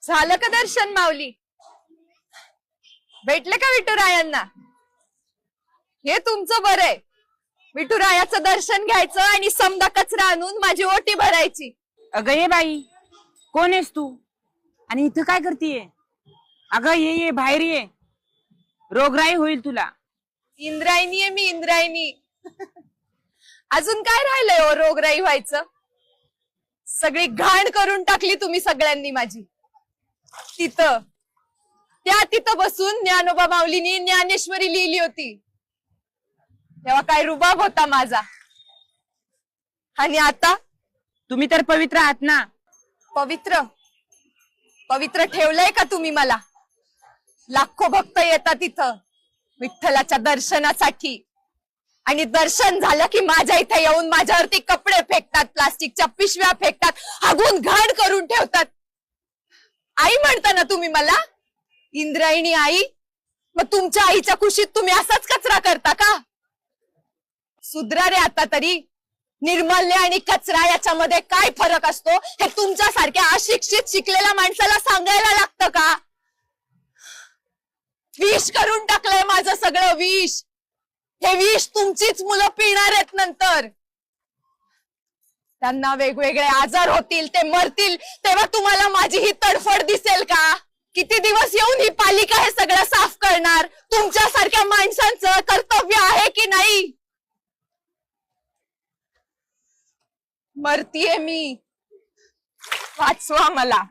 झालं का दर्शन माऊली? भेटले का विठुरायांना? हे तुमचं बरं आहे. विठुरायाचं दर्शन घ्यायचं आणि समदा कचरा आणून माझी ओटी भरायची. अगं ये बाई, कोण आहेस तू आणि इथं काय करतीये? अगं ये बाहेर ये, रोगराई होईल तुला. इंद्रायणी आहे मी, इंद्रायणी. अजून काय राहिलंय हो रोगराई व्हायचं? सगळी घाण करून टाकली तुम्ही सगळ्यांनी माझी. तिथं बसून ज्ञानोबा माऊलीनी ज्ञानेश्वरी लिहिली होती, तेव्हा काय रुबाब होता माझा. आणि आता तुम्ही तर पवित्र आहात ना. पवित्र पवित्र ठेवलंय का तुम्ही मला? लाखो भक्त येतात तिथं विठ्ठलाच्या दर्शनासाठी, आणि दर्शन झालं की माझ्या इथे येऊन माझ्यावरती कपडे फेकतात, प्लास्टिकच्या पिशव्या फेकतात, हागून घाण करून ठेवतात. आई म्हणता ना तुम्ही मला, इंद्रायणी आई. मग तुमच्या आईच्या कुशीत तुम्ही असाच कचरा करता का? सुधरा रे आता तरी. निर्मल्य आणि कचरा याच्यामध्ये काय फरक असतो हे तुमच्यासारख्या अशिक्षित शिकलेल्या माणसाला सांगायला लागतं का? विष करून टाकलंय माझं सगळं, विष. हे विष तुमचीच मुलं पिणार आहेत नंतर. त्यांना वेगवेगळे आजार होतील, ते मरतील, तेव्हा तुम्हाला माझी ही तडफड दिसेल का? किती दिवस येऊन ही पालिका हे सगळं साफ करणार? तुमच्यासारख्या माणसांचं कर्तव्य आहे की नाही? मरतीये मी, वाचवा मला.